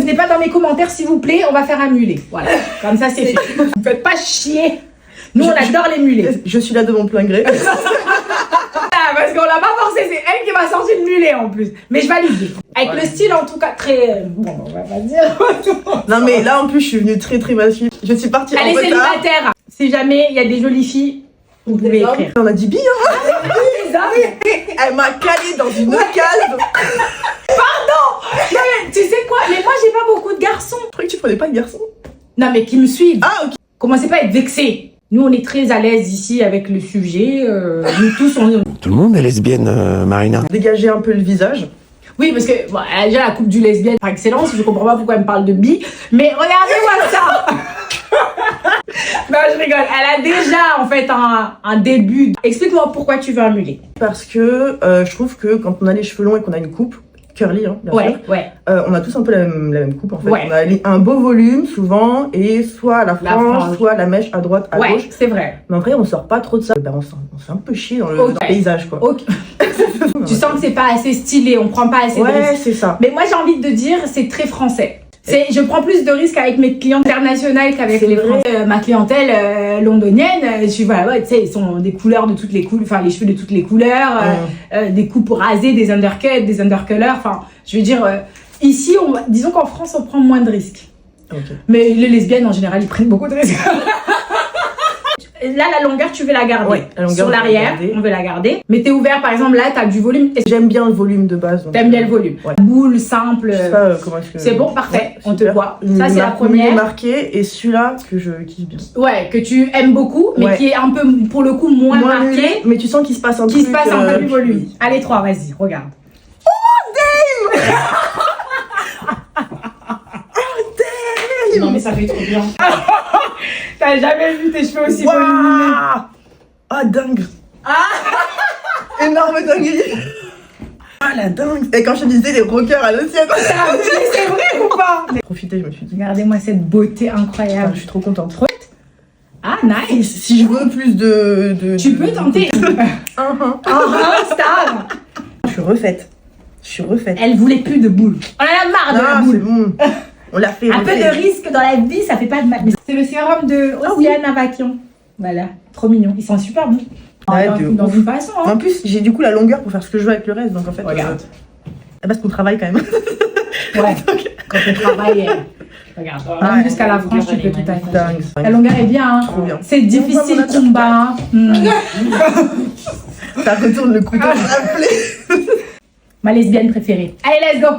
n'êtes pas dans mes commentaires, s'il vous plaît, on va faire un mulet. Voilà, comme ça c'est fait. Vous ne faites pas chier. Nous, on adore les mulets. Je suis là de mon plein gré. Ah, parce qu'on l'a pas forcé, c'est elle qui m'a sorti le mulet en plus. Mais je valide. Avec le style en tout cas très... Bon, on va pas dire. Non mais là en plus je suis venue très masculine. Je suis partie en retard. Elle est célibataire. Si jamais il y a des jolies filles, vous pouvez écrire. On a dit bi hein. Elle m'a calé dans une case. Pardon. Non, mais tu sais quoi? Mais moi j'ai pas beaucoup de garçons. Je croyais que tu prenais pas de garçon. Non mais qui me suivent. Ah ok. Commencez pas à être vexés. Nous on est très à l'aise ici avec le sujet. Nous tous on... Tout le monde est lesbienne, Marina. Dégager un peu le visage. Oui, parce que bon, elle a déjà la coupe du lesbienne par excellence. Je comprends pas pourquoi elle me parle de bi. Mais regardez-moi ça. Non, je rigole. Elle a déjà en fait un début. Explique-moi pourquoi tu veux un mulet. Parce que je trouve que quand on a les cheveux longs et qu'on a une coupe curly, hein, bien sûr, on a tous un peu la même coupe en fait. Ouais. On a un beau volume souvent et soit la frange, soit la mèche à droite, à gauche. C'est vrai. Mais après on sort pas trop de ça. Ben, on se fait un peu chier dans le paysage quoi. Okay. Tu sens que c'est pas assez stylé, on prend pas assez de risques. Ouais, c'est ça. Mais moi j'ai envie de te dire, c'est très français. Je prends plus de risques avec mes clients internationaux qu'avec les Français. Ma clientèle londonienne, voilà, tu sais, ils sont des couleurs de toutes les couleurs, enfin les cheveux de toutes les couleurs, des coupes rasées, des undercuts, des undercolors. Enfin, je veux dire, ici, disons qu'en France, on prend moins de risques. Okay. Mais les lesbiennes, en général, ils prennent beaucoup de risques. Là, la longueur, tu veux la garder. Ouais, la longueur, sur l'arrière, on veut la garder. Mais t'es ouvert, par exemple, là, t'as du volume. J'aime bien le volume de base. T'aimes bien le volume. Ouais. Boule, simple. Je sais pas comment est-ce que... C'est bon, parfait. Ouais, on te voit. Ça, c'est la Il première. est marqué et celui-là que je kiffe bien. Ouais, que tu aimes beaucoup, mais qui est un peu, pour le coup, moins marqué. Mais tu sens qu'il se passe un truc. Qui se passe un peu du volume. Allez, 3, vas-y, regarde. Oh, damn. Non mais ça fait trop bien. T'as jamais vu tes cheveux aussi volumineux. Ah dingue. Énorme dinguerie. Ah la dingue. Et quand je te disais les rockers à l'assiette. C'est vrai ou pas? Profitez, je me suis dit. Regardez-moi cette beauté incroyable. Je suis trop contente. Ah nice. Si je veux plus de tu peux tenter. Star. Je suis refaite. Elle voulait plus de boules. On en a marre de la boule. C'est bon. On l'a fait. Un peu de risque dans la vie, ça fait pas de mal. C'est le sérum de Océane Avakian. Voilà, trop mignon. Ils sont super bons. Ouais, dans une façon. Hein. En plus, j'ai du coup la longueur pour faire ce que je veux avec le reste. Donc en fait, regarde. Parce qu'on travaille quand même. Ouais. Quand on travaille, regarde. Même jusqu'à la frange, tu peux tout à fait. La longueur est bien. Hein. Trop bien. C'est difficile combat. Ça retourne le couteau. Ma lesbienne préférée. Allez, let's go.